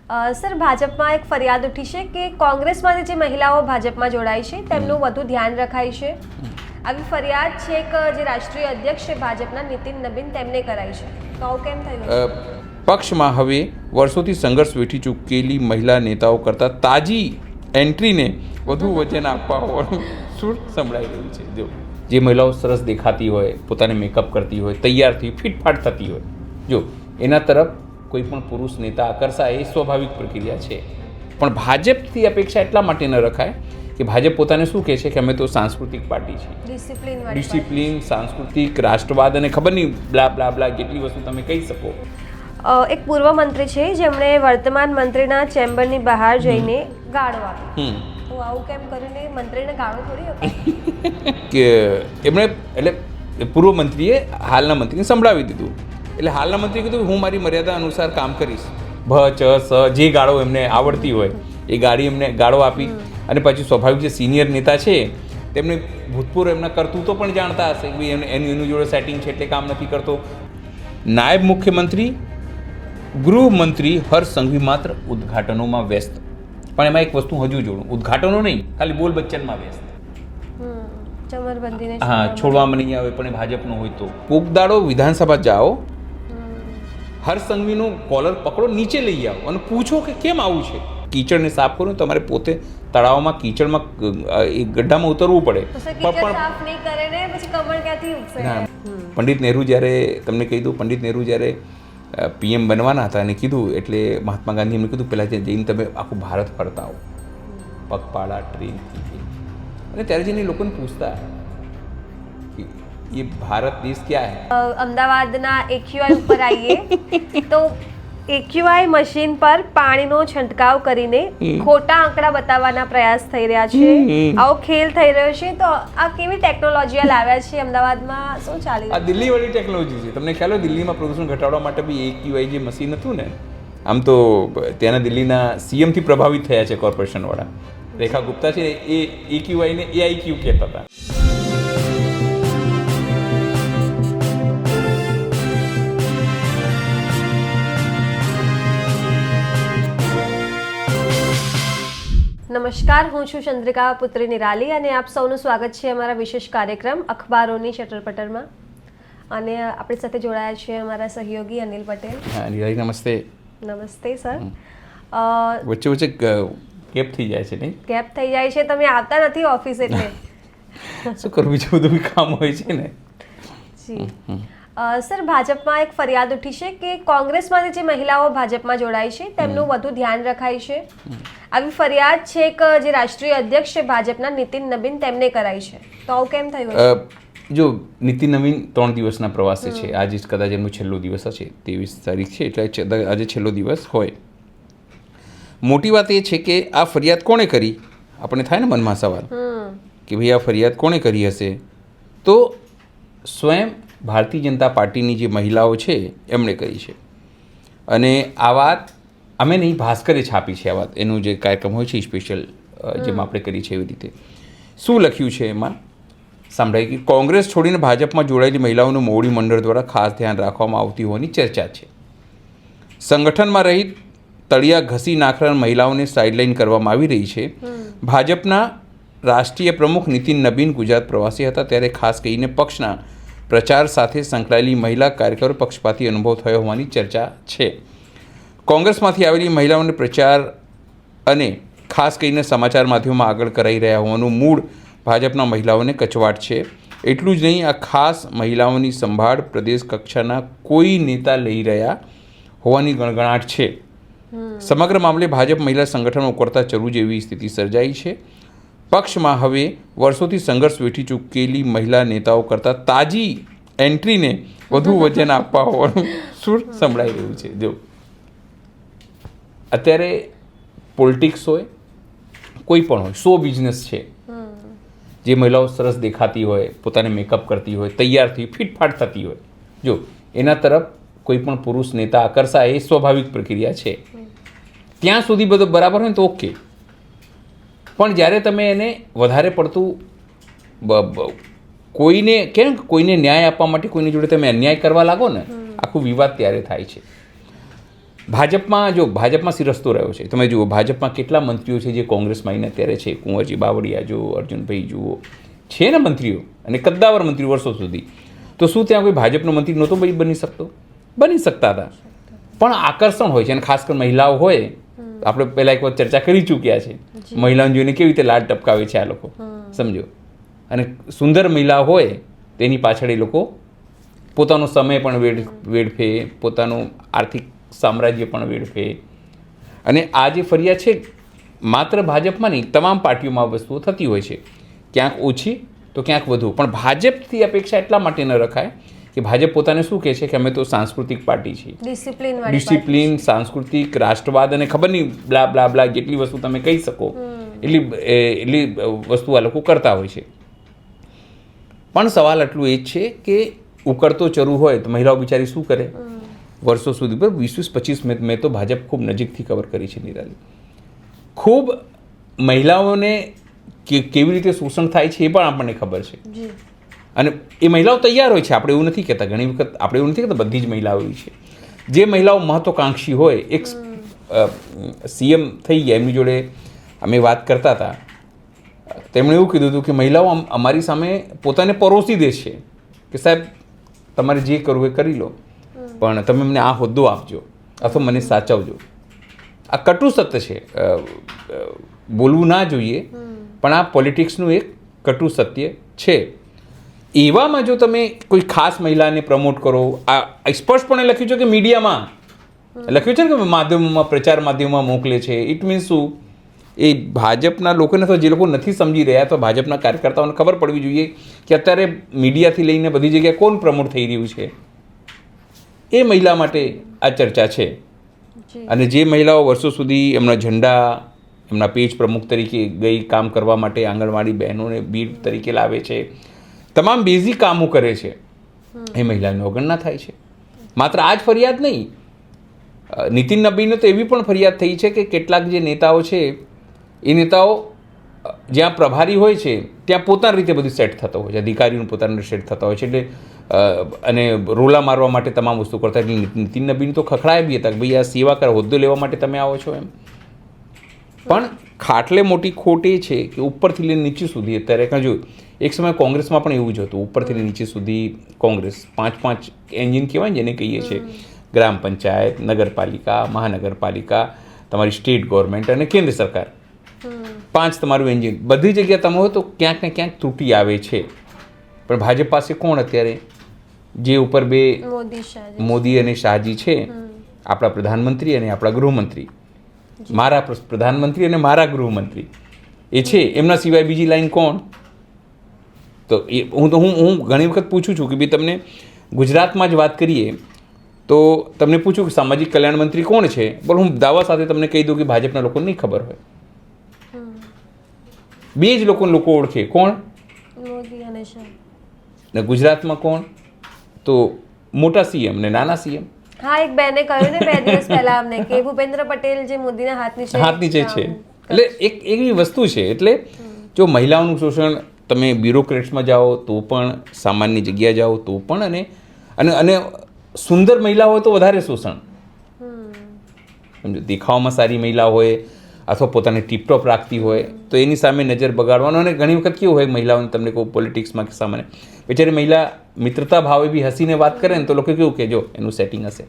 Sir, ભાજપમાં એક ફરિયાદ ઉઠી છે કે કોંગ્રેસમાંથી જે મહિલાઓ ભાજપમાં જોડાઈ છે તેમનું વધુ ધ્યાન રખાય છે. આવી ફરિયાદ છે કે જે રાષ્ટ્રીય અધ્યક્ષ છે ભાજપના નીતિન નબીન તેમને કરાઈ છે, તો આવું કેમ થયું? પક્ષમાં હવે વર્ષોથી સંઘર્ષ વેઠી ચૂકેલી મહિલા નેતાઓ કરતા તાજી એન્ટ્રીને વધુ વચન આપવા હોવાનું સુર સંભળાઈ રહ્યું છે. જો જે મહિલાઓ સરસ દેખાતી હોય, પોતાને મેકઅપ કરતી હોય, તૈયારથી ફિટફાટ થતી હોય, જો એના તરફ કોઈ પણ પુરુષ નેતા આકર્ષાય એ સ્વાભાવિક પ્રક્રિયા છે. પણ ભાજપથી અપેક્ષા એટલા માટે ન રખાય કે ભાજપ પોતાને શું કહે છે કે અમે તો સાંસ્કૃતિક પાર્ટી છીએ, ડિસિપ્લિન, સાંસ્કૃતિક, રાષ્ટ્રવાદ અને ખબર નહીં બ્લા બ્લા બ્લા કેટલી વસ્તુ તમે કહી શકો. એક પૂર્વ મંત્રી છે જેમણે વર્તમાન મંત્રીના ચેમ્બરની બહાર જઈને ગાળો આપી, તો આવું કેમ કરીને મંત્રીને ગાળો થોડી આપી કે એમણે એટલે પૂર્વ મંત્રીએ હાલના મંત્રીને સંભળાવી દીધું. એટલે હાલના મંત્રીએ કીધું હું મારી મર્યાદા અનુસાર કામ કરીશ. ભ ચ સ જે ગાળો એમને આવડતી હોય એ ગાડી એમને ગાળો આપી. અને પછી સ્વાભાવિક જે સિનિયર નેતા છે તેમને ભૂતપૂર્વ એમના કરતૂતો પણ જાણતા હશે કે એની જોડે સેટિંગ છે એટલે કામ નથી કરતો. નાયબ મુખ્યમંત્રી ગૃહમંત્રી હર્ષ સંઘવી માત્ર ઉદ્ઘાટનોમાં વ્યસ્ત. પણ એમાં એક વસ્તુ હજુ જોડું, ઉદ્ઘાટનો નહીં, ખાલી બોલ બચ્ચનમાં વ્યસ્ત. હા, છોડવામાં નહીં આવે પણ ભાજપનો હોય તો કોકદાડો વિધાનસભા જાઓ, હર્ષ સંઘવીનો કોલર પકડો, નીચે લઈ આવો અને પૂછો કે કેમ આવું છે. કીચડને સાફ કરો, તમારે પોતે તળાવમાં કીચડમાં એક ગड्ढામાં ઉતરવું પડે. પંડિત નહેરુ જ્યારે તમને કહી દઉં, પંડિત નહેરુ જ્યારે પીએમ બનવાના હતા અને કીધું એટલે મહાત્મા ગાંધી એમને કીધું પહેલાં જઈને તમે આખું ભારત ફરતા આવો પગપાળા ટ્રેનથી. અને ત્યારે જઈને લોકોને પૂછતા ये भारत देश क्या है. અમદાવાદના એક્યુઆઈ ઉપર આવીએ તો એક્યુઆઈ મશીન પર પાણીનો છંટકાવ કરીને ખોટા આંકડા બતાવવાના પ્રયાસ થઈ રહ્યા છે. આવો ખેલ થઈ રહ્યો છે, તો આ કેવી ટેકનોલોજી લાવ્યા છે અમદાવાદમાં? શું ચાલી રહ્યું? આ દિલ્હી વાળી ટેકનોલોજી છે. તમને ખ્યાલ હોય દિલ્હીમાં પ્રદૂષણ ઘટાડવા માટે બી એક્યુઆઈ જે મશીન હતું ને, આમ તો ત્યાંના દિલ્હીના સીએમથી પ્રભાવિત થયા છે કોર્પોરેશનવાળા. રેખા ગુપ્તા છે એ એક્યુઆઈને એઆઈક્યુ કહેતા હતા. નમસ્કાર, હું છું ચંદ્રિકા પુત્રી નિરાલી અને આપ સૌનું સ્વાગત છે અમારા વિશેષ કાર્યક્રમ અખબારોની ચટરપટરમાં. અને આપણી સાથે જોડાયા છે અમારા સહયોગી અનિલ પટેલ. હા નિરાલી, નમસ્તે. નમસ્તે સર. વચ્ચે વચ્ચે ગેપ થઈ જાય છે નહીં? ગેપ થઈ જાય છે, તમે આવતા નથી ઓફિસ એટલે શું કરું, બીજું બધું કામ હોય છે ને. જી સર, ભાજપમાં એક ફરિયાદ ઉઠી છે કે કોંગ્રેસમાંથી જે મહિલાઓ ભાજપમાં જોડાઈ છે તેમનું વધુ ધ્યાન રખાય છે. આવી ફરિયાદ છે કે જે રાષ્ટ્રીય અધ્યક્ષ છે ભાજપના નીતિન નબીન તેમને કરાઈ છે, તો આવું કેમ થયું? જો નીતિન નવીન 3 દિવસના પ્રવાસે છે. આજે કદાચ એમનો છેલ્લો દિવસ હશે, 23 તારીખ છે એટલે આજે છેલ્લો દિવસ હોય. મોટી વાત એ છે કે આ ફરિયાદ કોણે કરી, આપણે થાય ને મનમાં સવાલ કે ભાઈ આ ફરિયાદ કોણે કરી હશે. તો સ્વયં ભારતીય જનતા પાર્ટીની જે મહિલાઓ છે એમણે કરી છે. અને આ વાત અમે નહીં, ભાસ્કરે છાપી છે આ વાત. એનું જે કાર્યક્રમ હોય છે સ્પેશિયલ જેમ આપણે કરી છે એવી રીતે. શું લખ્યું છે એમાં સાંભળાય કે કોંગ્રેસ છોડીને ભાજપમાં જોડાયેલી મહિલાઓનું મોવડી મંડળ દ્વારા ખાસ ધ્યાન રાખવામાં આવતી હોવાની ચર્ચા છે. સંગઠનમાં રહી તળિયા ઘસી નાખનાર મહિલાઓને સાઇડલાઇન કરવામાં આવી રહી છે. ભાજપના રાષ્ટ્રીય પ્રમુખ નીતિન નબીન ગુજરાત પ્રવાસી હતા ત્યારે ખાસ કરીને પક્ષના પ્રચાર સાથે સંકળાયેલી મહિલા કાર્યકરો પક્ષપાતી અનુભવ થયો હોવાની ચર્ચા છે. કોંગ્રેસમાંથી આવેલી મહિલાઓને પ્રચાર અને ખાસ કરીને સમાચાર માધ્યમોમાં આગળ કરાઈ રહ્યા હોવાનું મૂળ ભાજપના મહિલાઓને કચવાટ છે. એટલું જ નહીં, આ ખાસ મહિલાઓની સંભાળ પ્રદેશ કક્ષાના કોઈ નેતા લઈ રહ્યા હોવાની ગણગણાટ છે. સમગ્ર મામલે ભાજપ મહિલા સંગઠનો ઉકળતા ચરુ જેવી સ્થિતિ સર્જાઈ છે. પક્ષમાં હવે વર્ષોથી સંઘર્ષ વેઠી ચૂકેલી મહિલા નેતાઓ કરતાં તાજી એન્ટ્રીને વધુ વચન આપવા હોવાનું સુર સંભળાઈ રહ્યું છે. જો અત્યારે પોલિટિક્સ હોય, કોઈ પણ હોય, શો બિઝનેસ છે. જે મહિલાઓ સરસ દેખાતી હોય, પોતાને મેકઅપ કરતી હોય, તૈયારથી ફિટફાટ થતી હોય, જો એના તરફ કોઈ પણ પુરુષ નેતા આકર્ષાય એ સ્વાભાવિક પ્રક્રિયા છે. ત્યાં સુધી બધું બરાબર હોય ને તો ઓકે. પણ જ્યારે તમે એને વધારે પડતું કોઈને ન્યાય આપવા માટે કોઈની જોડે તમે અન્યાય કરવા લાગો ને, આખું વિવાદ ત્યારે થાય છે. ભાજપમાં સિરસ્તો રહ્યો છે. તમે જુઓ ભાજપમાં કેટલા મંત્રીઓ છે જે કોંગ્રેસમાં આવીને અત્યારે છે. કુંવરજી બાવળિયા જુઓ, અર્જુનભાઈ જુઓ, છે ને મંત્રીઓ, અને કદ્દાવર મંત્રીઓ વર્ષો સુધી. તો શું ત્યાં કોઈ ભાજપનો મંત્રી નહોતો બની શકતો? બની શકતા હતા. પણ આકર્ષણ હોય છે, અને ખાસ કરીને મહિલાઓ હોય. આપણે પહેલાં એક વખત ચર્ચા કરી ચૂક્યા છે, મહિલાઓને જોઈને કેવી રીતે લાડ ટપકાવે છે આ લોકો, સમજો. અને સુંદર મહિલા હોય તેની પાછળ એ લોકો પોતાનો સમય પણ વેડફે, પોતાનું આર્થિક સામ્રાજ્ય પણ વેડફે. અને આ જે ફરિયાદ છે માત્ર ભાજપમાં નહીં, તમામ પાર્ટીઓમાં વસ્તુઓ થતી હોય છે, ક્યાંક ઓછી તો ક્યાંક વધુ. પણ ભાજપથી અપેક્ષા એટલા માટે ન રખાય કે ભાજપ પોતાને શું કહે છે કે અમે તો સાંસ્કૃતિક પાર્ટી છીએ, ડિસિપ્લિન, સાંસ્કૃતિક, રાષ્ટ્રવાદ અને ખબર નહીં બ્લા બ્લા બ્લા જેટલી વસ્તુ તમે કહી શકો એટલી વસ્તુ આ લોકો કરતા હોય છે. પણ સવાલ એટલું એ જ છે કે ઉકળતો ચરુ હોય તો મહિલાઓ બિચારી શું કરે વર્ષો સુધી? પર 20-25 મેં તો ભાજપ ખૂબ નજીકથી કવર કરી છે નિરાલી. ખૂબ મહિલાઓને કેવી રીતે શોષણ થાય છે એ પણ આપણને ખબર છે. અને એ મહિલાઓ તૈયાર હોય છે. આપણે એવું નથી કહેતા, ઘણી વખત આપણે એવું નથી કહેતા બધી જ મહિલાઓ એવી છે. જે મહિલાઓ મહત્વકાંક્ષી હોય, એક સીએમ થઈ ગયા, એમની જોડે અમે વાત કરતા હતા, તેમણે એવું કીધું હતું કે મહિલાઓ અમારી સામે પોતાને પરોસી દે છે કે સાહેબ તમારે જે કરવું એ કરી લો, પણ તમે મને આ હોદ્દો આપજો અથવા મને સાચવજો. આ કટુ સત્ય છે, બોલવું ના જોઈએ, પણ આ પોલિટિક્સનું એક કટુ સત્ય છે. એવામાં જો તમે કોઈ ખાસ મહિલાને પ્રમોટ કરો, આ સ્પષ્ટપણે લખ્યું છે કે મીડિયામાં લખ્યું છે ને કે માધ્યમોમાં, પ્રચાર માધ્યમોમાં મોકલે છે. ઇટ મીન્સ શું? એ ભાજપના લોકોને અથવા જે લોકો નથી સમજી રહ્યા તો ભાજપના કાર્યકર્તાઓને ખબર પડવી જોઈએ કે અત્યારે મીડિયાથી લઈને બધી જગ્યાએ કોણ પ્રમોટ થઈ રહ્યું છે. એ મહિલા માટે આ ચર્ચા છે. અને જે મહિલાઓ વર્ષો સુધી એમના ઝંડા, એમના પેજ પ્રમુખ તરીકે ગઈ કામ કરવા માટે આંગણવાડી બહેનોને બીડ તરીકે લાવે છે, તમામ બેઝિક કામો કરે છે, એ મહિલાની અવગણના થાય છે. માત્ર આ જ ફરિયાદ નહીં, નીતિન નબીને તો એવી પણ ફરિયાદ થઈ છે કે કેટલાક જે નેતાઓ છે એ નેતાઓ જ્યાં પ્રભારી હોય છે ત્યાં પોતાની રીતે બધું સેટ થતો હોય છે, અધિકારીઓને પોતાને સેટ થતા હોય છે, એટલે અને રોલા મારવા માટે તમામ વસ્તુ કરતા. એટલે નીતિન નબીન તો ખખડાય બી હતા કે ભાઈ આ સેવા કર, હોદ્દો લેવા માટે તમે આવો છો એમ. પણ ખાટલે મોટી ખોટ એ છે કે ઉપરથી લઈને નીચે સુધી અત્યારે જો એક સમય કોંગ્રેસમાં પણ એવું જ હતું, ઉપરથી લઈને નીચે સુધી કોંગ્રેસ 5 એન્જિન કહેવાય જેને કહીએ છીએ, ગ્રામ પંચાયત, નગરપાલિકા, મહાનગરપાલિકા, તમારી સ્ટેટ ગવર્મેન્ટ અને કેન્દ્ર સરકાર, 5 તમારું એન્જિન. બધી જગ્યાએ તમે હોય તો ક્યાંક ને ક્યાંક ત્રુટી આવે છે. પણ ભાજપ પાસે કોણ અત્યારે જે ઉપર બે મોદી અને શાહજી છે, આપણા પ્રધાનમંત્રી અને આપણા ગૃહમંત્રી, મારા પ્રધાનમંત્રી અને મારા ગૃહમંત્રી એ છે. એમના સિવાય બીજી લાઈન કોણ? તો એ હું ઘણી વખત પૂછું છું કે ભાઈ તમને ગુજરાતમાં જ વાત કરીએ તો તમને પૂછું કે સામાજિક કલ્યાણ મંત્રી કોણ છે? બોલ, હું દાવા સાથે તમને કહી દઉં કે ભાજપના લોકોને નહીં ખબર હોય. 2 જ લોકો ઓળખે, કોણ? મોદી અને શાહ. ને ગુજરાતમાં કોણ? તો મોટા સીએમ ને નાના સીએમ. હા, એક બેને કહ્યું ને 2 દિવસ પહેલા અમને કે ભૂપેન્દ્ર પટેલ જે મોદીના હાથ નીચે છે. એટલે એક એવી વસ્તુ છે. એટલે જો મહિલાઓનું શોષણ તમે બ્યુરોક્રેટ્સમાં જાઓ તો પણ, સામાન્ય જગ્યા જાઓ તો પણ, અને સુંદર મહિલા હોય તો વધારે શોષણ. સમજો, દેખાવામાં સારી મહિલા હોય અથવા પોતાને ટીપટોપ રાખતી હોય તો એની સામે નજર બગાડવાનો. અને ઘણી વખત કેવું હોય મહિલાઓને, તમને કહું પોલિટિક્સમાં કે સામાન્ય બેચારી મહિલા મિત્રતા ભાવે બી હસીને વાત કરે ને તો લોકો કેવું કે જો એનું સેટિંગ હશે,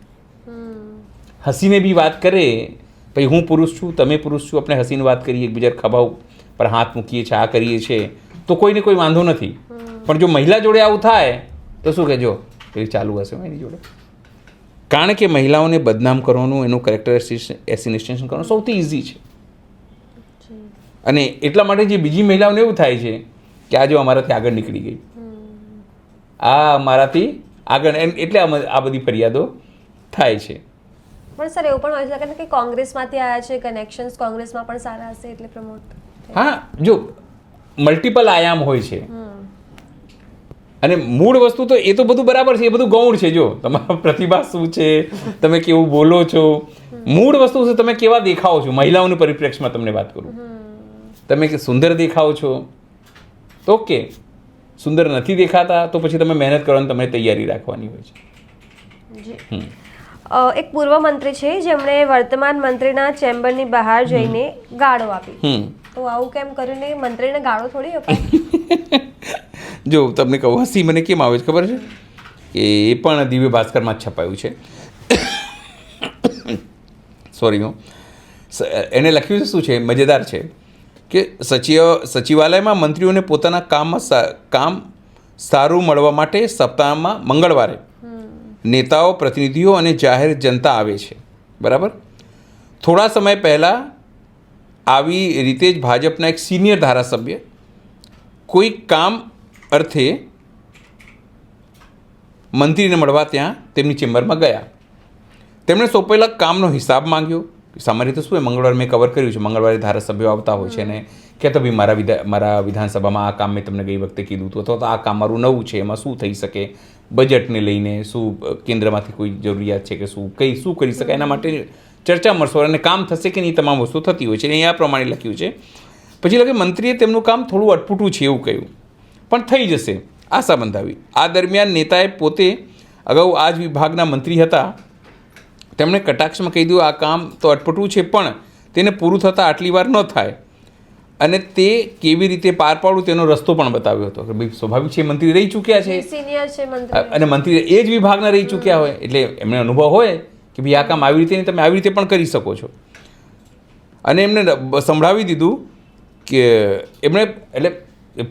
હસીને બી વાત કરે, ભાઈ હું પુરુષ છું, તમે પુરુષ છું, આપણે હસીને વાત કરીએ, એકબીજા ખભા પર હાથ મૂકીએ છીએ, આ કરીએ છીએ તો કોઈને કોઈ વાંધો નથી. પણ જો મહિલા જોડે આવું થાય તો શું કહેજો એ ચાલુ હશે એની જોડે. કારણ કે મહિલાઓને બદનામ કરવાનું, એનું કેરેક્ટર એસિનેશન કરવાનું સૌથી ઇઝી છે. અને એટલા માટે જે બીજી મહિલાઓને એવું થાય છે કે આ જો અમારાથી આગળ નીકળી ગઈ, આ અમારાથી આગળ, એટલે આ બધી ફરિયાદો થાય છે. પણ સર એવું પણ હોય શકે ને કે કોંગ્રેસમાંથી આવ્યા છે, કનેક્શન્સ કોંગ્રેસમાં પણ સારા હશે એટલે પ્રમોટ. હા, જો મલ્ટિપલ આયામ હોય છે. અને મૂળ વસ્તુ તો એ તો બધું બરાબર છે, એ બધું ગૌણ છે. જો તમારા પ્રતિભા શું છે, તમે કેવું બોલો છો, મૂળ વસ્તુ છે તમે કેવા દેખાઓ છો. મહિલાઓની પરિપ્રેક્ષમાં તમને વાત કરું, તમે સુંદર દેખાઓ છો તો ઓકે, સુંદર નથી દેખાતા તો પછી તમે મહેનત કરવાની તમારે તૈયારી રાખવાની હોય છે. એક પૂર્વ મંત્રી છે જેમણે વર્તમાન મંત્રીના ચેમ્બરની બહાર જઈને ગાળો આપી. તો આવું કેમ કર્યું ને? મંત્રીને ગાળો થોડી અપાય. જો તમને કહું, હસી મને કેમ આવે છે ખબર છે કે એ પણ દિવ્ય ભાસ્કરમાં જ છપાયું છે. સોરી એને લખ્યું છે શું છે, મજેદાર છે કે સચિવાલયમાં મંત્રીઓને પોતાના કામ સારું મળવા માટે સપ્તાહમાં મંગળવારે નેતાઓ, પ્રતિનિધિઓ અને જાહેર જનતા આવે છે. બરાબર. થોડા સમય પહેલાં આવી રીતે જ ભાજપના એક સિનિયર ધારાસભ્ય કોઈ કામ અર્થે મંત્રીને મળવા ત્યાં તેમની ચેમ્બરમાં ગયા. તેમણે સોંપેલા કામનો હિસાબ માંગ્યો. સામાન્ય રીતે શું મંગળવારે મેં કવર કર્યું છે, મંગળવારે ધારાસભ્યો આવતા હોય છે અને કહેતો ભાઈ મારા વિધાનસભામાં આ કામ મેં તમને ગઈ વખતે કીધું હતું, અથવા તો આ કામ મારું નવું છે, એમાં શું થઈ શકે, બજેટને લઈને શું કેન્દ્રમાંથી કોઈ જરૂરિયાત છે કે શું કરી શકાય, એના માટે ચર્ચા મળશે અને કામ થશે કે નહીં, તમામ વસ્તુ થતી હોય છે. અને આ પ્રમાણે લખ્યું છે. પછી લખ્યું મંત્રીએ તેમનું કામ થોડું અટપટું છે એવું કહ્યું, પણ થઈ જશે, આશા બંધાવી. આ દરમિયાન નેતાએ પોતે અગાઉ આ જ વિભાગના મંત્રી હતા. તેમણે કટાક્ષમાં કહી દીધું, આ કામ તો અટપટું છે પણ તેને પૂરું થતાં આટલી વાર ન થાય અને તે કેવી રીતે પાર પાડવું તેનો રસ્તો પણ બતાવ્યો હતો. કે ભાઈ સ્વાભાવિક છે, મંત્રી રહી ચૂક્યા છે, સિનિયર છે મંત્રી, અને મંત્રી એ જ વિભાગના રહી ચૂક્યા હોય એટલે એમને અનુભવ હોય કે ભાઈ આ કામ આવી રીતે નહીં, તમે આવી રીતે પણ કરી શકો છો. અને એમને સંભળાવી દીધું કે એમણે એટલે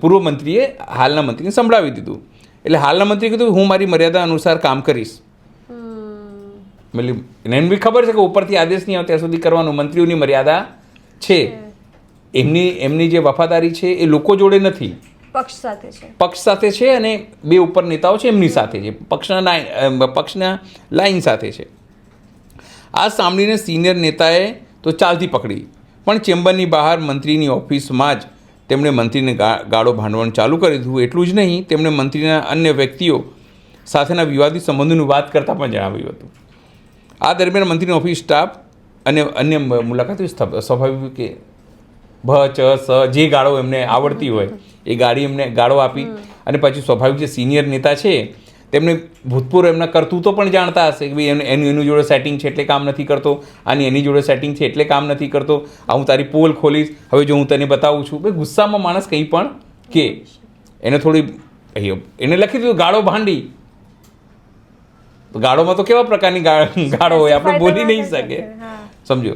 પૂર્વ મંત્રીએ હાલના મંત્રીને સંભળાવી દીધું. એટલે હાલના મંત્રીએ કીધું હું મારી મર્યાદા અનુસાર કામ કરીશ. એને બી ખબર છે કે ઉપરથી આદેશ નહીં આવે ત્યાં સુધી કરવાનું, મંત્રીઓની મર્યાદા છે. એમની જે વફાદારી છે એ લોકો જોડે નથી, પક્ષ સાથે છે અને બે ઉપર નેતાઓ છે એમની સાથે છે, પક્ષના લાઈન સાથે છે. આ સાંભળીને સિનિયર નેતાએ તો ચાલતી પકડી, પણ ચેમ્બરની બહાર મંત્રીની ઓફિસમાં જ તેમણે મંત્રીને ગાળો ભાંડવાનું ચાલુ કરી દીધું. એટલું જ નહીં, તેમણે મંત્રીના અન્ય વ્યક્તિઓ સાથેના વિવાદિત સંબંધોની વાત કરતાં પણ જણાવ્યું હતું. આ દરમિયાન મંત્રીનો ઓફિસ સ્ટાફ અને અન્ય મુલાકાતીઓ સ્વાભાવિક કે જે ગાળો એમને આવડતી હોય એ એમને ગાળો આપી. અને પછી સ્વાભાવિક જે સિનિયર નેતા છે તેમને ભૂતપૂર્વ એમના કરતૂતો પણ જાણતા હશે કે ભાઈ એની જોડે સેટિંગ છે એટલે કામ નથી કરતો, એની જોડે સેટિંગ છે એટલે કામ નથી કરતો, હું તારી પોલ ખોલીશ, હવે જો હું તને બતાવું છું. ભાઈ ગુસ્સામાં માણસ કંઈ પણ કે એને થોડી એને લખી દીધું ગાળો ભાંડી. ગાળોમાં તો કેવા પ્રકારની ગાળો હોય આપણે બોલી નહીં શકે, સમજો,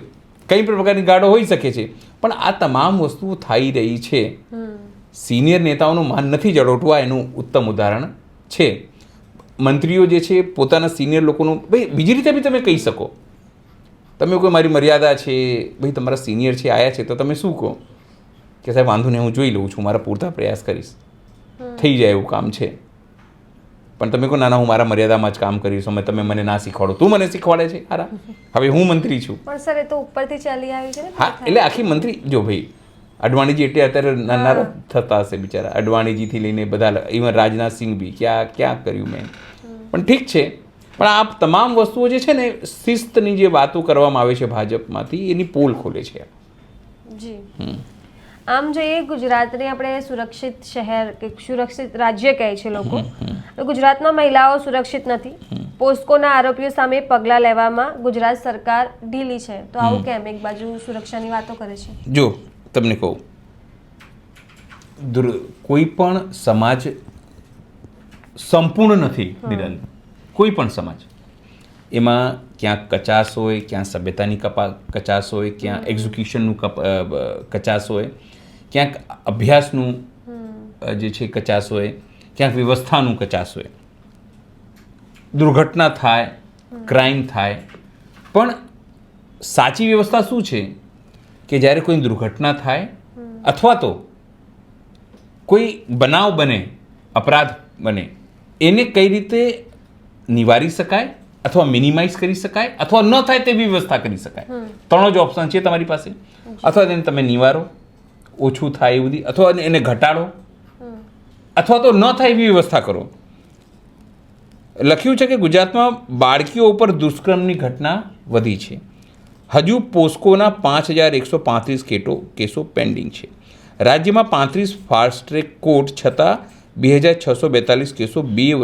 કઈ પણ પ્રકારની ગાળો હોઈ શકે છે. પણ આ તમામ વસ્તુઓ થઈ રહી છે, સિનિયર નેતાઓનું માન નથી જળવાતું, એનું ઉત્તમ ઉદાહરણ છે. મંત્રીઓ જે છે પોતાના સિનિયર લોકોનું ભાઈ બીજી રીતે બી તમે કહી શકો, તમે કોઈ મારી મર્યાદા છે, ભાઈ તમારા સિનિયર છે આયા છે તો તમે શું કહો કે સાહેબ વાંધો નહીં, હું જોઈ લઉં છું, મારા પૂરતા પ્રયાસ કરીશ, થઈ જાય એવું કામ છે. પણ તમે કહો ના હું મારા મર્યાદામાં જ કામ કરીશ, તમે મને ના શીખવાડો, તું મને શીખવાડે છે, હારા હવે હું મંત્રી છું. પણ સર એ તો ઉપરથી ચાલી આવી છે ને. હા, એટલે આખી મંત્રી જો ભાઈ અડવાણીજી એટલે અત્યારે નાના થતા હશે બિચારા, અડવાણીજીથી લઈને બધા, ઇવન રાજનાથ સિંહ બી ક્યાં કર્યું મેં. પણ ઠીક છે, પણ આ તમામ વસ્તુઓ જે છે ને શિસ્તની જે વાતો કરવામાં આવે છે ભાજપમાંથી એની પોલ ખોલે છે. જી આમ જોઈએ ગુજરાતને આપણે સુરક્ષિત શહેર કે સુરક્ષિત રાજ્ય કહે છે લોકો, ગુજરાતમાં મહિલાઓ સુરક્ષિત નથી. પોસ્કોના આરોપીઓ સામે પગલાં લેવામાં ગુજરાત સરકાર ઢીલી છે. તો આવું કેમ? એક બાજુ સુરક્ષાની વાતો કરે છે. જો તમને કહું, કોઈ પણ સમાજ સંપૂર્ણ નથી નિરંતર, કોઈ પણ સમાજ એમાં ક્યાંક કચાશ હોય, ક્યાં સભ્યતાની કચાશ હોય, ક્યાં એક્ઝિક્યુશનનું કચાશ હોય, ક્યાંક અભ્યાસનું જે છે કચાશ હોય, ક્યાંક વ્યવસ્થાનું કચાશ હોય, દુર્ઘટના થાય, ક્રાઇમ થાય. પણ સાચી વ્યવસ્થા શું છે કે જ્યારે કોઈ દુર્ઘટના થાય અથવા તો કોઈ બનાવ બને, અપરાધ બને, એને કઈ રીતે નિવારી શકાય અથવા મિનિમાઇઝ કરી શકાય અથવા ન થાય તેવી વ્યવસ્થા કરી શકાય. ત્રણ જ ઓપ્શન છે તમારી પાસે. અથવા તેને તમે નિવારો, ઓછું થાય એ બધી, અથવા એને ઘટાડો, અથવા તો ન થાય એવી વ્યવસ્થા કરો. લખ્યું છે કે ગુજરાતમાં બાળકીઓ ઉપર દુષ્કર્મની ઘટના વધી છે. હજુ પોસ્કોના 5135 કેસો પેન્ડિંગ છે. રાજ્યમાં 35 ફાસ્ટ ટ્રેક કોર્ટ છતાં 2642 કેસો 2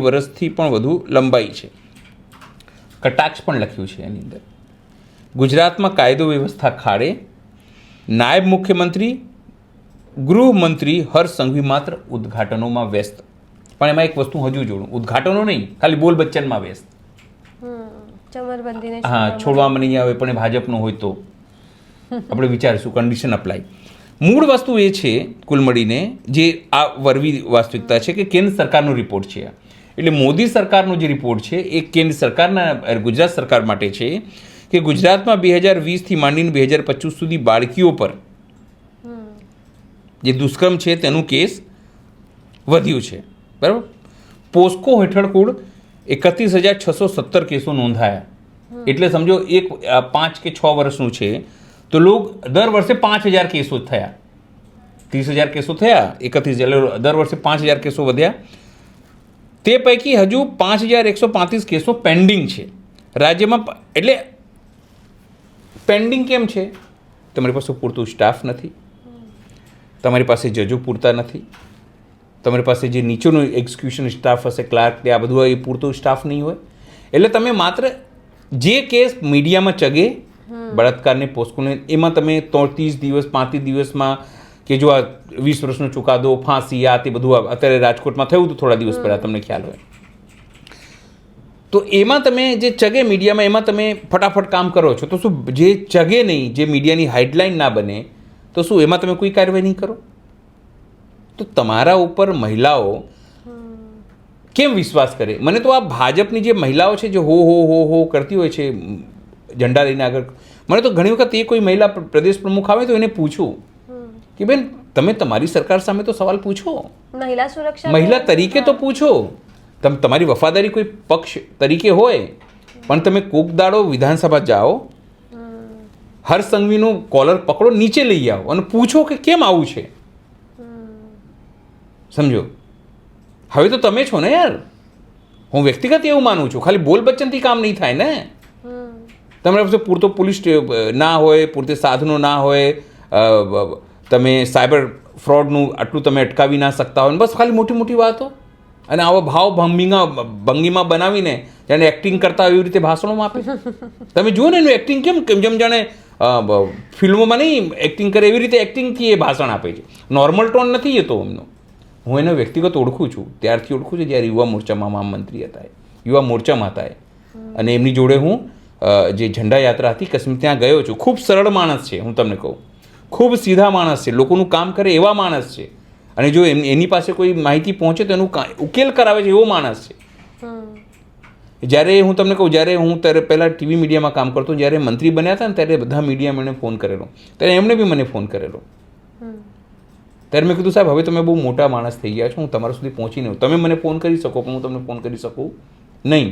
વર્ષથી પણ વધુ લંબાઈ છે. કટાક્ષ પણ લખ્યું છે એની અંદર. ગુજરાતમાં કાયદો વ્યવસ્થા ખાડે, નાયબ મુખ્યમંત્રી ગૃહમંત્રી હર્ષ સંઘવી માત્ર ઉદ્ઘાટનોમાં વ્યસ્ત. પણ એમાં એક વસ્તુ હજુ જોડું, ઉદ્ઘાટનો નહીં, ખાલી બોલ બચ્ચનમાં વ્યસ્ત. ચમરબંધીને હા, છોડવામાં નહીં આવે પણ એ ભાજપનો હોય તો આપણે વિચારીશું, કન્ડિશન અપ્લાય. મૂળ વસ્તુ એ છે કુલ મળીને જે આ વરવી વાસ્તવિકતા છે કે કેન્દ્ર સરકારનો રિપોર્ટ છે. એટલે મોદી સરકારનો જે રિપોર્ટ છે એ કેન્દ્ર સરકારના ગુજરાત સરકાર માટે છે કે ગુજરાતમાં 2020થી માંડીને 2025 સુધી બાળકીઓ પર જે દુષ્કર્મ છે તેનું કેસ વધ્યું છે. બરાબર. પોસ્કો હેઠળ કુલ 31,617 કેસો નોંધાયા. એટલે સમજો એક 5 કે 6 વર્ષનું છે તો દર વર્ષે 5,000 કેસો થયા, 30,000 કેસો થયા, 31,000 દર વર્ષે 5,000 કેસો વધ્યા. તે પૈકી હજુ 5,135 કેસો પેન્ડિંગ છે રાજ્યમાં. એટલે પેન્ડિંગ કેમ છે? તમારી પાસે પૂરતું સ્ટાફ નથી, તમારી પાસે જજો પૂરતા નથી, તમારી પાસે જે નીચેનો એક્ઝિક્યુશન સ્ટાફ હશે, ક્લાર્ક આ બધું હોય, એ પૂરતો સ્ટાફ નહીં હોય. એટલે તમે માત્ર જે કેસ મીડિયામાં ચગે બળાત્કારને પોસ્કોને એમાં તમે 30 દિવસ 35 દિવસમાં કે જો આ 20 વર્ષનો ચુકાદો, ફાંસી, આ તે બધું અત્યારે રાજકોટમાં થયું હતું થોડા દિવસ પહેલાં, તમને ખ્યાલ હોય. તો એમાં તમે જે ચગે મીડિયામાં એમાં તમે ફટાફટ કામ કરો છો. તો શું જે ચગે નહીં, જે મીડિયાની હાઇડલાઇન ના બને, તો શું એમાં તમે કોઈ કાર્યવાહી નહીં કરો? તો તમારા ઉપર મહિલાઓ કેમ વિશ્વાસ કરે? મને તો આ ભાજપની જે મહિલાઓ છે જે હો કરતી હોય છે ઝંડા લઈને આગળ, મને તો ઘણી વખત એ કોઈ મહિલા પ્રદેશ પ્રમુખ આવે તો એને પૂછું કે બેન તમે તમારી સરકાર સામે તો સવાલ પૂછો, મહિલા સુરક્ષા મહિલા તરીકે તો પૂછો. તમારી વફાદારી કોઈ પક્ષ તરીકે હોય, પણ તમે કોક દાડો વિધાનસભા જાઓ, હર્ષ સંઘવીનું કોલર પકડો, નીચે લઈ આવો અને પૂછો કે કેમ આવું છે. સમજો, હવે તો તમે છો ને યાર. હું વ્યક્તિગત એવું માનું છું, ખાલી બોલ બચ્ચનથી કામ નહીં થાય ને. તમારી પાસે પૂરતો પોલીસ ના હોય, પૂરતે સાધનો ના હોય, તમે સાયબર ફ્રોડનું આટલું તમે અટકાવી ના શકતા હોય, બસ ખાલી મોટી મોટી વાતો અને આવા ભાવ ભંગીમાં બનાવીને જાણે એક્ટિંગ કરતા હોય એવી રીતે ભાષણોમાં આપે. તમે જુઓ ને એનું એક્ટિંગ કેમ જેમ જાણે ફિલ્મોમાં નહીં એક્ટિંગ કરે એવી રીતે એક્ટિંગથી એ ભાષણ આપે છે. નોર્મલ ટોન નથી એ તો એમનો. હું એને વ્યક્તિગત ઓળખું છું, ત્યારથી ઓળખું છું જ્યારે યુવા મોરચામાં મહામંત્રી હતા, યુવા મોરચામાં હતા અને એમની જોડે હું જે ઝંડા યાત્રા હતી કાશ્મીર ત્યાં ગયો છું. ખૂબ સરળ માણસ છે, હું તમને કહું, ખૂબ સીધા માણસ છે, લોકોનું કામ કરે એવા માણસ છે. અને જો એની પાસે કોઈ માહિતી પહોંચે તો એનું ઉકેલ કરાવે છે એવો માણસ છે. જ્યારે હું તમને કહું, જ્યારે હું ત્યારે પહેલાં ટીવી મીડિયામાં કામ કરતો, જ્યારે મંત્રી બન્યા હતા ને ત્યારે બધા મીડિયામાં મને ફોન કરેલો, ત્યારે એમણે બી મને ફોન કરેલો. ત્યારે મેં કીધું સાહેબ હવે તમે બહુ મોટા માણસ થઈ ગયા છો, હું તમારા સુધી પહોંચી નહીં, તમે મને ફોન કરી શકો પણ હું તમને ફોન કરી શકું નહીં.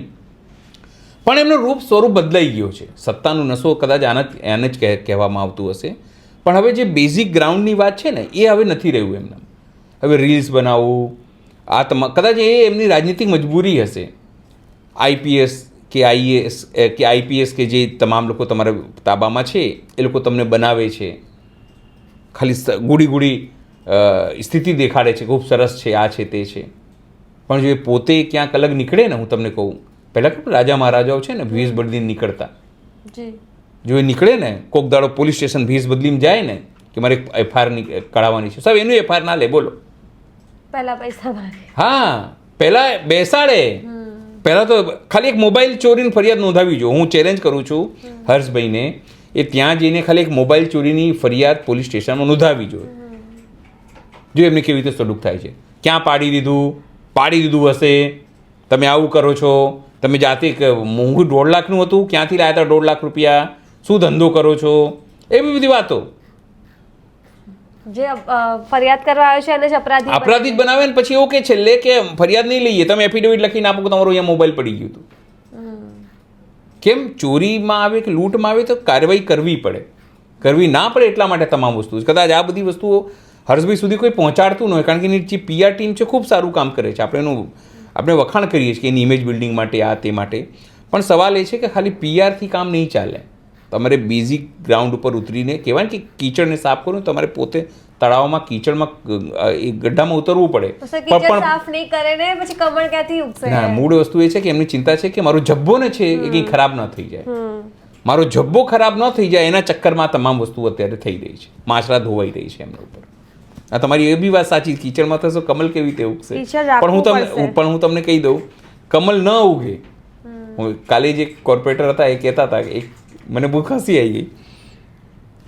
પણ એમનું સ્વરૂપ બદલાઈ ગયો છે. સત્તાનો નશો કદાચ આને જ કહેવામાં આવતું હશે, પણ હવે જે બેઝિક ગ્રાઉન્ડની વાત છે ને એ હવે નથી રહ્યું એમને. હવે રીલ્સ બનાવવું આ કદાચ એ એમની રાજનીતિક મજબૂરી હશે. આઈપીએસ કે આઈએએસ કે આઈપીએસ કે જે તમામ લોકો તમારા તાબામાં છે એ લોકો તમને બનાવે છે, ખાલી ગુડી સ્થિતિ દેખાડે છે, ખૂબ સરસ છે, આ છે તે છે. પણ જો એ પોતે ક્યાંક અલગ નીકળે ને, હું તમને કહું, પહેલાં કે રાજા મહારાજાઓ છે ને ભેસ બદલીને નીકળતા, જો એ નીકળે ને કોક દાડો પોલીસ સ્ટેશન ભેસ બદલીને જાય ને કે મારે એફઆઈઆર કઢાવવાની છે, સાહેબ એનું એફઆઈઆર ના લે, બોલો. પહેલા પૈસા માંગે. હા, પહેલાં બેસાડે. પહેલાં તો ખાલી એક મોબાઈલ ચોરીની ફરિયાદ નોંધાવી જો. હું ચેલેન્જ કરું છું હર્ષભાઈને, એ ત્યાં જઈને ખાલી એક મોબાઈલ ચોરીની ફરિયાદ પોલીસ સ્ટેશનમાં નોંધાવી જોઈએ. જો એમને કેવી રીતે સડુક થાય છે, ક્યાં પાડી દીધું હશે, તમે આવું કરો છો, તમે જાતે મોંઘું 1.5 લાખનું હતું, ક્યાંથી લાવ્યા હતા 1.5 લાખ રૂપિયા, શું ધંધો કરો છો, એવી બધી વાતો. જે ફરિયાદ કરવા આવ્યો છે અને અપરાધી જ બનાવે ને પછી એવું કે છેલ્લે કે ફરિયાદ નહીં લઈએ, તમે એફિડેવિટ લખીને આપો કે તમારો અહીંયા મોબાઈલ પડી ગયું હતું. કેમ? ચોરીમાં આવે કે લૂંટમાં આવે તો કાર્યવાહી કરવી પડે, કરવી ના પડે એટલા માટે તમામ વસ્તુ. કદાચ આ બધી વસ્તુઓ હર્ષભાઈ સુધી કોઈ પહોંચાડતું ન હોય, કારણ કે એની જે પીઆર ટીમ છે ખૂબ સારું કામ કરે છે, આપણે વખાણ કરીએ છીએ કે એની ઇમેજ બિલ્ડિંગ માટે આ તે માટે. પણ સવાલ એ છે કે ખાલી પીઆરથી કામ નહીં ચાલે. તમારે બેઝિક ગ્રાઉન્ડ ઉપર ઉતરીને કહેવાય કે કીચડને સાફ કરો, તમારે પોતે તળાવમાં કીચડમાં એ ગड्ढામાં ઉતરવું પડે તો સર કિચન સાફ નહીં કરે ને પછી કમળ ક્યાંથી ઉગશે? ના, મૂળ વસ્તુ એ છે કે એમની ચિંતા છે કે મારો જબ્બો ને છે એ કંઈ ખરાબ ન થઈ જાય, મારો જબ્બો ખરાબ ન થઈ જાય, એના ચક્કરમાં તમામ વસ્તુ અત્યારે થઈ રહી છે, માછલા ધોવાઈ રહી છે એમના ઉપર. આ તમારી એ બી વાત સાચી, કીચડમાં થશો કમલ કેવી રીતે ઉગશે? પણ હું તમને કહી દઉં, કમલ ન ઉગે. કાલે જે કોર્પોરેટર હતા એ કહેતા હતા કે મને બહુ હસી આવી ગઈ,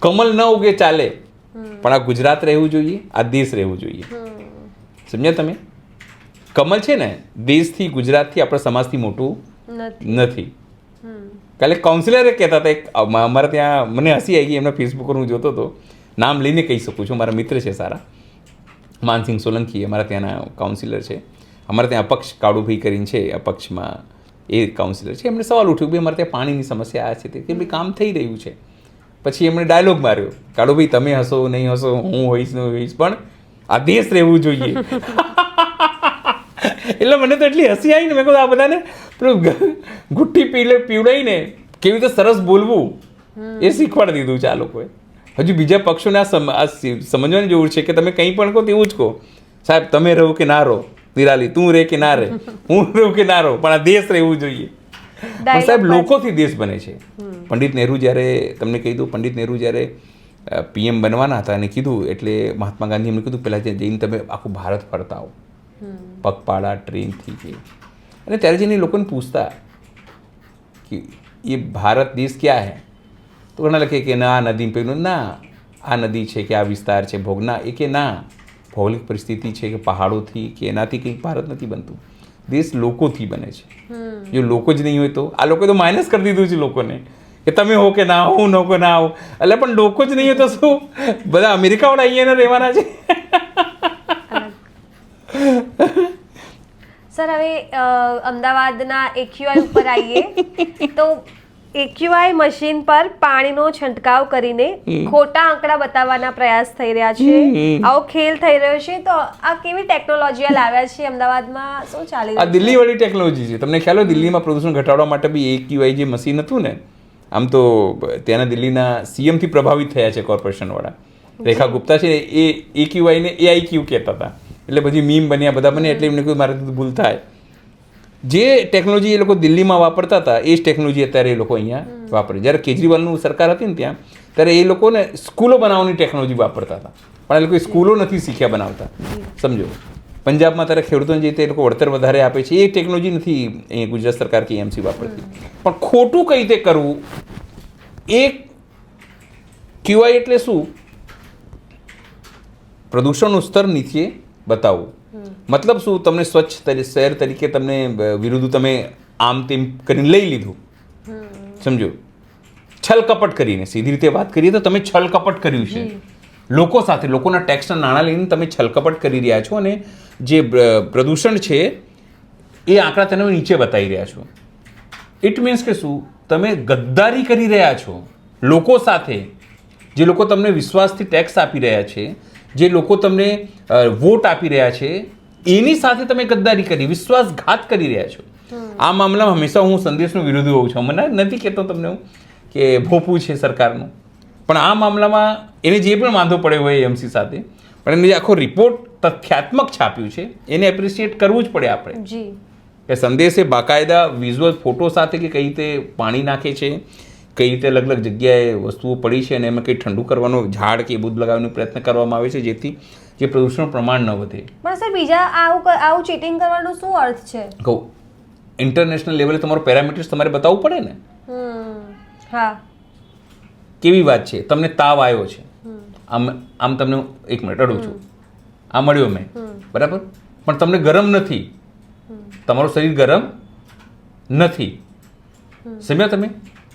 કમલ ન ઉગે ચાલે, પણ આ ગુજરાત રહેવું જોઈએ, આ દેશ રહેવું જોઈએ. સમજ્યા તમે? કમલ છે ને દેશથી, ગુજરાતથી, આપણા સમાજથી મોટું નથી. કાલે કાઉન્સિલરે કહેતા હતા, અમારા ત્યાં મને હસી આવી ગઈ, એમના ફેસબુક પર હું જોતો હતો, નામ લઈને કહી શકું છું, મારા મિત્ર છે સારા, માનસિંહ સોલંકી અમારા ત્યાંના કાઉન્સિલર છે. અમારા ત્યાં અપક્ષ કાળુભાઈ કરીને છે, અપક્ષમાં એ કાઉન્સિલર છે. એમણે સવાલ ઉઠ્યો કે અમારે ત્યાં પાણીની સમસ્યા આ છે તે, કે ભાઈ કામ થઈ રહ્યું છે. પછી એમણે ડાયલોગ માર્યો, કાળુભાઈ તમે હશો નહીં હશો, હું હોઈશ નહીં હોઈશ, પણ આ દેશ રહેવું જોઈએ. એટલે મને તો એટલી હસી આવી ને, મેં કહું આ બધાને ગુઠ્ઠી પીવડાવીને કેવી રીતે સરસ બોલવું એ શીખવાડી દીધું છે આ લોકોએ. હજુ બીજા પક્ષોને આ સમજવાની જરૂર છે કે તમે કંઈ પણ કહો તેવું જ કહો, સાહેબ તમે રહો કે ના રહો, નિરાલી તું રહે કે ના રહે, હું રહું કે ના રહું, પણ આ દેશ રહેવું જોઈએ. પણ સાહેબ લોકોથી દેશ બને છે. પંડિત નહેરુ જ્યારે, તમને કહી દઉં, પંડિત નહેરુ જ્યારે PM બનવાના હતા અને કીધું, એટલે મહાત્મા ગાંધી એમને કીધું પહેલાં જઈને તમે આખું ભારત ફરતા આવો, પગપાળા ટ્રેનથી કે, અને ત્યારે જઈને લોકોને પૂછતા કે એ ભારત દેશ ક્યાં હે, તો ઘણા લખે કે ના આ નદી પેલું, ના આ નદી છે કે આ વિસ્તાર છે ભોગના, એ કે ના ભૌગોલિક પરિસ્થિતિ છે કે પહાડોથી કે એનાથી કંઈક ભારત નથી બનતું, દેશ લોકોથી બને છે. જો લોકો જ નહીં હોય તો, આ લોકોએ તો માઇનસ કરી દીધું છે લોકોને કે તમે હો કે ના હું નો કે ના આવું, એટલે પણ લોકો જ નહીં હોય તો શું બધા અમેરિકાવાળા અહીંયા રહેવાના છે? સર હવે અમદાવાદના AQI ઉપર આવીએ તો AQI મશીન પર પાણીનો છંટકાવ કરીને ખોટા આંકડા બતાવવાના પ્રયાસ થઈ રહ્યા છે, આવો ખેલ થઈ રહ્યો છે. તો આ કેવી ટેકનોલોજી લાવ્યા છે અમદાવાદમાં, શું ચાલી રહ્યું? આ દિલ્હીવાળી ટેકનોલોજી છે. તમને ખ્યાલ હોય દિલ્હીમાં પ્રદૂષણ ઘટાડવા માટે બી AQI જે મશીન હતું ને, આમ તો ત્યાંના દિલ્હીના CM થી પ્રભાવિત થયા છે કોર્પોરેશનવાળા, રેખા ગુપ્તા છે, એ AQI ને AIQ કહેતા હતા, એટલે બધી મીમ બન્યા બધા બન્યા, એટલે એમને કોઈ મારે ભૂલ થાય. જે ટેકનોલોજી એ લોકો દિલ્હીમાં વાપરતા હતા એ જ ટેકનોલોજી અત્યારે એ લોકો અહીંયા વાપરે. જ્યારે કેજરીવાલનું સરકાર હતી ને ત્યાં, ત્યારે એ લોકોને સ્કૂલો બનાવવાની ટેકનોલોજી વાપરતા હતા, પણ એ લોકો સ્કૂલો નથી શીખ્યા બનાવતા. સમજો, પંજાબમાં ત્યારે ખેડૂતોને જે તે લોકો વળતર વધારે આપે છે, એ ટેકનોલોજી નથી અહીંયા ગુજરાત સરકાર કે AMC વાપરતી. પણ ખોટું કઈ રીતે કરવું, એ QI એટલે શું? પ્રદૂષણનું સ્તર નીચે બતાવવું. મતલબ શું? તમને સ્વચ્છ શહેર તરીકે તમને વિરુદ્ધ તમે આમ તેમ કરીને લઈ લીધું, સમજો, છલ કપટ કરીને, સીધી રીતે વાત કરીએ તો તમે છલ કપટ કર્યું છે લોકો સાથે, લોકોના ટેક્સના નાણાં લઈને તમે છલ કપટ કરી રહ્યા છો, અને જે પ્રદૂષણ છે એ આંકડા તમે નીચે બતાવી રહ્યા છો. ઇટ મીન્સ કે શું? તમે ગદ્દારી કરી રહ્યા છો લોકો સાથે. જે લોકો તમને વિશ્વાસથી ટેક્સ આપી રહ્યા છે, જે લોકો તમને વોટ આપી રહ્યા છે, એની સાથે તમે ગદ્દારી કરી, વિશ્વાસઘાત કરી રહ્યા છો. આ મામલામાં હંમેશા હું સંદેશનો વિરોધી હોઉં છું. મને નથી કહેતો તમને હું કે ભોપું છે સરકારનું, પણ આ મામલામાં એને જે પણ વાંધો પડ્યો હોય AMC સાથે, પણ એને જે આખો રિપોર્ટ તથ્યાત્મક છાપ્યું છે એને એપ્રિશિએટ કરવું જ પડે આપણે. કે સંદેશે બાકાયદા વિઝ્યુઅલ ફોટો સાથે કે કઈ રીતે પાણી નાખે છે, કઈ રીતે અલગ અલગ જગ્યાએ વસ્તુઓ પડી છે અને એમાં કંઈ ઠંડુ કરવાનો ઝાડ કે એ બધું લગાવવાનો પ્રયત્ન કરવામાં આવે છે, જેથી જે પ્રદૂષણનું પ્રમાણ ન વધે. પણ સર બીજા આવું ચીટિંગ કરવાનો શું અર્થ છે? કહું, ઇન્ટરનેશનલ લેવલે તમારો પેરામીટર્સ તમારે બતાવવું પડે ને. હા, કેવી વાત છે, તમને તાવ આવ્યો છે, આમ તમને 1 મિનિટ અડું છું, આ મળ્યો મેં, બરાબર, પણ તમને ગરમ નથી, તમારું શરીર ગરમ નથી. સમજ્યા તમે?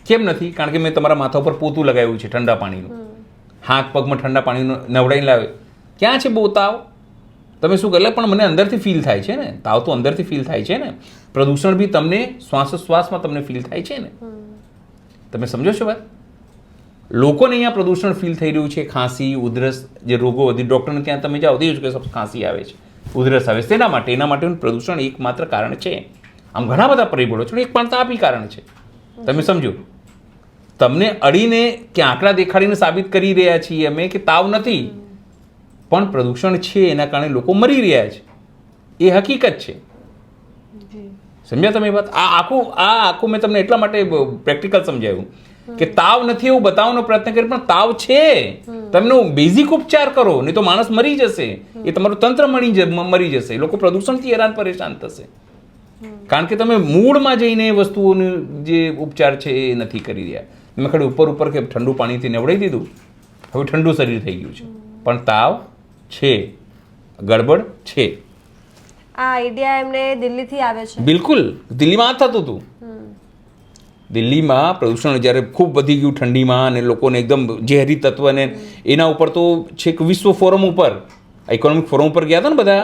કેમ નથી? કારણ કે મેં તમારા માથા ઉપર પોતું લગાવ્યું છે ઠંડા પાણીનું, હાથ પગમાં ઠંડા પાણીનું નવડાઈને લાવે. ક્યાં છે બહુ તાવ? તમે શું કરે? પણ મને અંદરથી ફીલ થાય છે ને, તાવ તો અંદરથી ફીલ થાય છે ને. પ્રદૂષણ બી તમને શ્વાસોશ્વાસમાં તમને ફીલ થાય છે ને. તમે સમજો છો વાત? લોકોને અહીંયા પ્રદૂષણ ફીલ થઈ રહ્યું છે, ખાંસી, ઉધરસ, જે રોગો વધી, ડૉક્ટરને ત્યાં તમે જાઓ તો કે સબ ખાંસી આવે છે, ઉધરસ આવે છે. તેના માટે, એના માટેનું પ્રદૂષણ એકમાત્ર કારણ છે. આમ ઘણા બધા પરિબળો છે, એક પણ તાપ કારણ છે. તમે સમજો, તમને અડીને કે આંકડા દેખાડીને સાબિત કરી રહ્યા છીએ અમે કે તાવ નથી, પણ પ્રદૂષણ છે એના કારણે લોકો મરી રહ્યા છે, એ હકીકત છે. સમજ્યા તમે વાત? આ આખું મેં તમને એટલા માટે પ્રેક્ટિકલ સમજાવ્યું કે તાવ નથી એવું બતાવવાનો પ્રયત્ન કરી, પણ તાવ છે, તમને બેઝિક ઉપચાર કરો, નહીં તો માણસ મરી જશે, એ તમારું તંત્ર મરી જશે, લોકો પ્રદૂષણથી હેરાન પરેશાન થશે. કારણ કે તમે મૂળમાં જઈને એ વસ્તુઓનો જે ઉપચાર છે એ નથી કરી રહ્યા. તમે ખાલી ઉપર કે ઠંડુ પાણીથી નવડાવી દીધું, હવે ઠંડુ શરીર થઈ ગયું છે, પણ તાવ છે, ગડબડ છે. આ આઈડિયા એમને દિલ્હીથી આવે છે. બિલકુલ, દિલ્હીમાં આ થતું હતું. દિલ્હીમાં પ્રદૂષણ જ્યારે ખૂબ વધી ગયું ઠંડીમાં, અને લોકોને એકદમ ઝેરી તત્વને એના ઉપર તો છેક વિશ્વ ફોરમ ઉપર, ઇકોનોમિક ફોરમ ઉપર ગયા હતા ને બધા,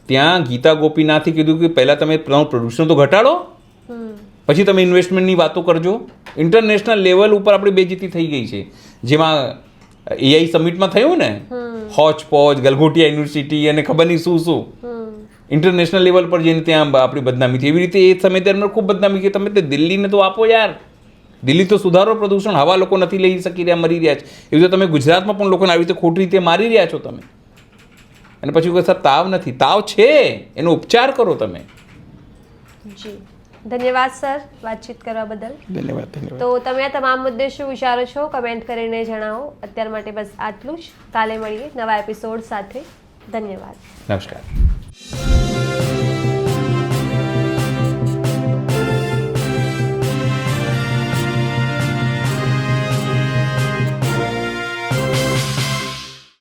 ત્યાં ગીતા ગોપીનાથે કીધું કે પહેલાં તમે પ્રદૂષણ તો ઘટાડો, પછી તમે ઇન્વેસ્ટમેન્ટની વાતો કરજો. ઇન્ટરનેશનલ લેવલ ઉપર આપણી બેઇજ્જતી થઈ ગઈ છે. જેમાં એઆઈ સમિટમાં થયું ને, હોચ પોચ, ગલગોટિયા યુનિવર્સિટી અને ખબર નહીં શું ઇન્ટરનેશનલ લેવલ પર જઈને ત્યાં આપણી બદનામી થઈ. એવી રીતે એ સમય દરમિયાન ખૂબ બદનામી કે તમે તે દિલ્હીને તો આપો યાર, દિલ્હી તો સુધારો પ્રદૂષણ, હવા લોકો નથી લઈ શકી રહ્યા, મરી રહ્યા છે. એવી રીતે તમે ગુજરાતમાં પણ લોકોને આવી રીતે ખોટી રીતે મારી રહ્યા છો તમે. અને પછી કહો સર તાવ નથી, તાવ છે, એનો ઉપચાર કરો તમે. જી ધન્યવાદ સર વાતચીત કરવા બદલ. ધન્યવાદ. તો તમે આ તમામ મુદ્દે શું વિચારો છો કમેન્ટ કરીને જણાવો. અત્યાર માટે બસ આટલું જ. કાલે મળીએ નવા એપિસોડ સાથે. ધન્યવાદ. નમસ્કાર.